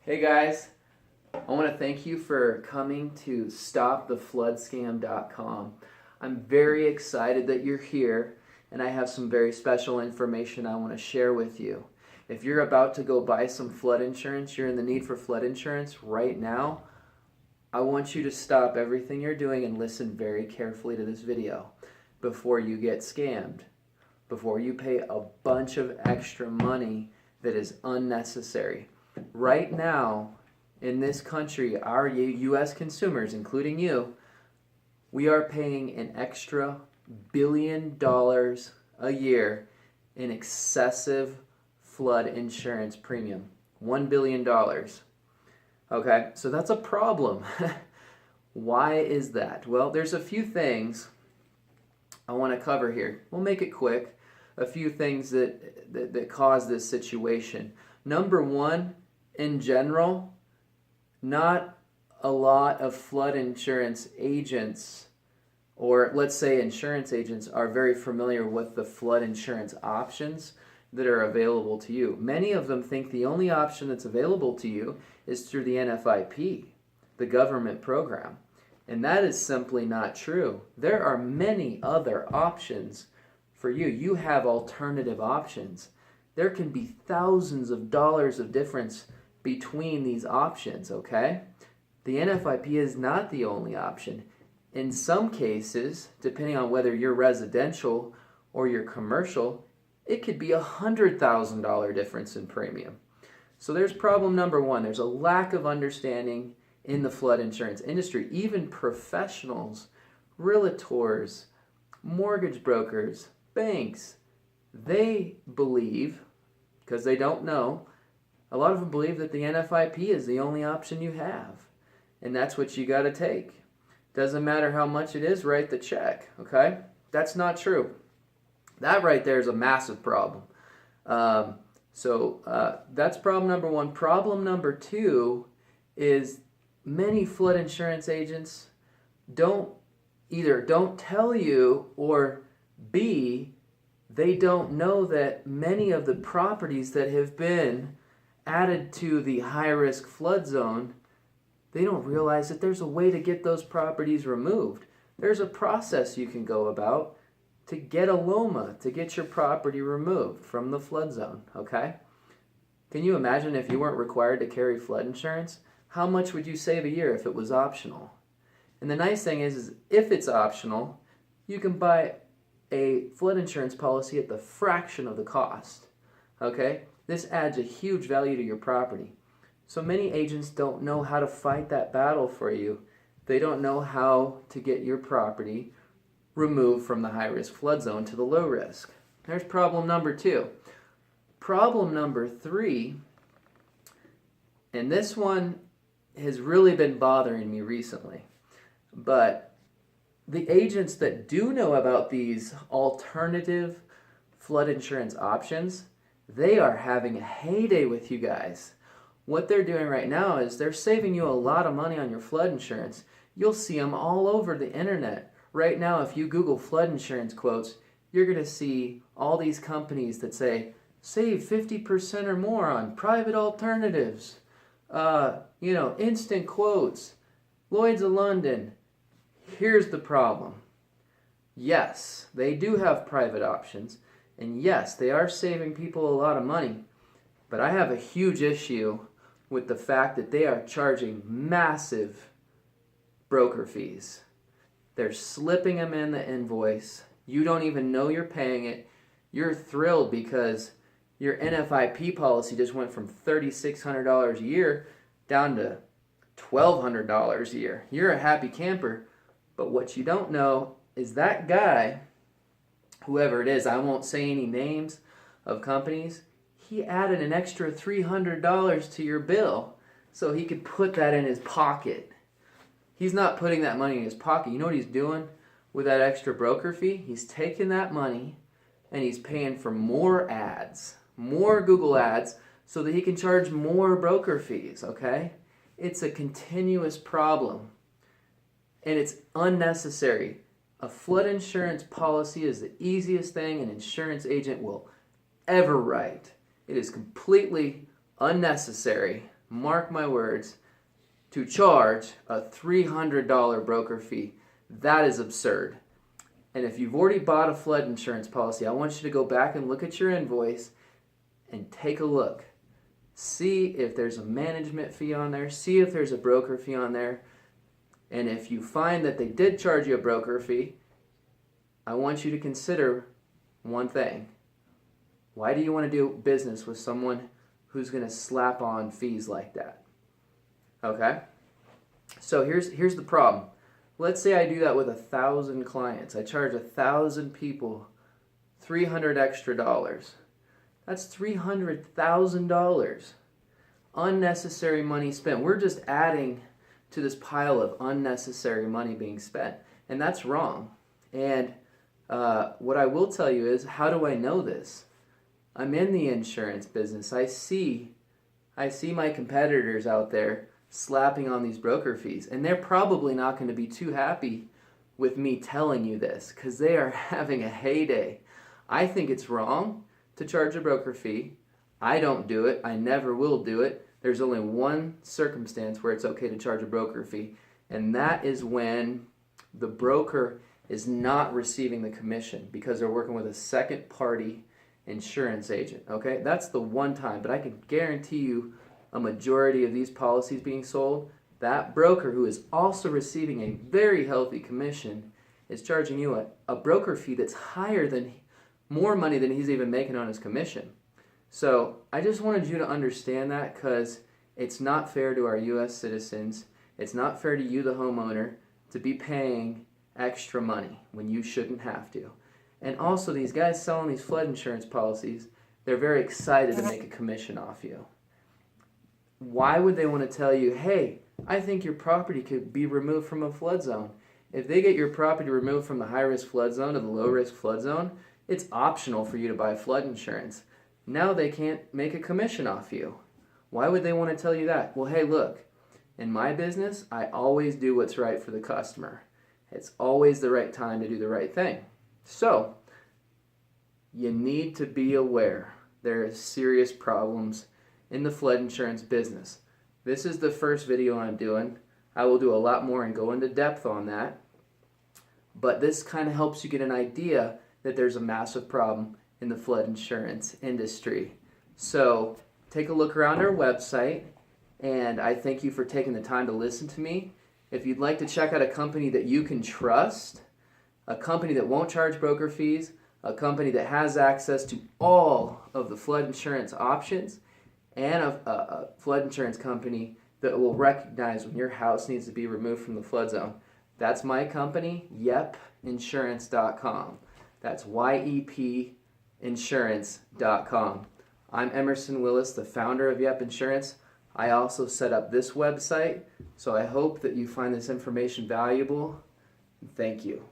Hey guys, I want to thank you for coming to stopthefloodscam.com. I'm very excited that you're here, and I have some very special information I want to share with you. If you're about to go buy some flood insurance, you're in the need for flood insurance right now, I want you to stop everything you're doing and listen very carefully to this video before you get scammed, before you pay a bunch of extra money that is unnecessary. Right now, in this country, our U.S. consumers, including you, we are paying an extra $1 billion a year in excessive flood insurance premium. $1 billion. Okay, so that's a problem. Why is that? Well, there's a few things I want to cover here. We'll make it quick. A few things that cause this situation. Number one, in general, not a lot of flood insurance agents, or let's say insurance agents, are very familiar with the flood insurance options that are available to you. Many of them think the only option that's available to you is through the NFIP, the government program. And that is simply not true. There are many other options for you. You have alternative options. There can be thousands of dollars of difference between these options, okay? The NFIP is not the only option. In some cases, depending on whether you're residential or you're commercial, it could be $100,000 difference in premium. So there's problem number one. There's a lack of understanding in the flood insurance industry. Even professionals, realtors, mortgage brokers, banks, they believe, because they don't know, a lot of them believe that the NFIP is the only option you have. And that's what you got to take. Doesn't matter how much it is, write the check, okay? That's not true. That right there is a massive problem. That's problem number one. Problem number two is many flood insurance agents don't tell you, or B, they don't know that many of the properties that have been added to the high-risk flood zone, they don't realize that there's a way to get those properties removed. There's a process you can go about to get a LOMA, to get your property removed from the flood zone, okay? Can you imagine if you weren't required to carry flood insurance? How much would you save a year if it was optional? And the nice thing is if it's optional, you can buy a flood insurance policy at the fraction of the cost, okay? This adds a huge value to your property. So many agents don't know how to fight that battle for you. They don't know how to get your property removed from the high-risk flood zone to the low risk. There's problem number two. Problem number three, and this one has really been bothering me recently, but the agents that do know about these alternative flood insurance options, they are having a heyday with you guys. What they're doing right now is they're saving you a lot of money on your flood insurance. You'll see them all over the internet. Right now, if you Google flood insurance quotes, you're going to see all these companies that say, save 50% or more on private alternatives, instant quotes, Lloyd's of London. Here's the problem. Yes, they do have private options, and yes, they are saving people a lot of money, but I have a huge issue with the fact that they are charging massive broker fees. They're slipping them in the invoice. You don't even know you're paying it. You're thrilled because your NFIP policy just went from $3,600 a year down to $1,200 a year. You're a happy camper, but what you don't know is that guy, whoever it is, I won't say any names of companies, he added an extra $300 to your bill so he could put that in his pocket. He's not putting that money in his pocket. You know what he's doing with that extra broker fee? He's taking that money and he's paying for more ads, more Google ads, so that he can charge more broker fees, okay? It's a continuous problem, and it's unnecessary. A flood insurance policy is the easiest thing an insurance agent will ever write. It is completely unnecessary, mark my words, to charge a $300 broker fee. That is absurd. And if you've already bought a flood insurance policy, I want you to go back and look at your invoice and take a look. See if there's a management fee on there. See if there's a broker fee on there. And if you find that they did charge you a broker fee, I want you to consider one thing. Why do you want to do business with someone who's going to slap on fees like that? Okay? So here's the problem. Let's say I do that with 1,000 clients. I charge 1,000 people $300 extra. That's $300,000. Unnecessary money spent. We're just adding to this pile of unnecessary money being spent. And that's wrong. And what I will tell you is, how do I know this? I'm in the insurance business. I see my competitors out there slapping on these broker fees. And they're probably not going to be too happy with me telling you this because they are having a heyday. I think it's wrong to charge a broker fee. I don't do it. I never will do it. There's only one circumstance where it's okay to charge a broker fee, and that is when the broker is not receiving the commission because they're working with a second party insurance agent. Okay, that's the one time, but I can guarantee you a majority of these policies being sold, that broker who is also receiving a very healthy commission is charging you a broker fee that's higher than, more money than he's even making on his commission. So I just wanted you to understand that because it's not fair to our U.S. citizens. It's not fair to you, the homeowner, to be paying extra money when you shouldn't have to. And also, these guys selling these flood insurance policies, they're very excited to make a commission off you. Why would they want to tell you, hey, I think your property could be removed from a flood zone? If they get your property removed from the high-risk flood zone to the low-risk flood zone, it's optional for you to buy flood insurance. Now they can't make a commission off you. Why would they want to tell you that? Well, hey, look, in my business, I always do what's right for the customer. It's always the right time to do the right thing. So, you need to be aware there are serious problems in the flood insurance business. This is the first video I'm doing. I will do a lot more and go into depth on that. But this kind of helps you get an idea that there's a massive problem in the flood insurance industry. So take a look around our website, and I thank you for taking the time to listen to me. If you'd like to check out a company that you can trust, a company that won't charge broker fees, a company that has access to all of the flood insurance options, and a flood insurance company that will recognize when your house needs to be removed from the flood zone, that's my company, YEPinsurance.com. That's YEPinsurance.com. I'm Emerson Willis, the founder of Yep Insurance. I also set up this website, so I hope that you find this information valuable. Thank you.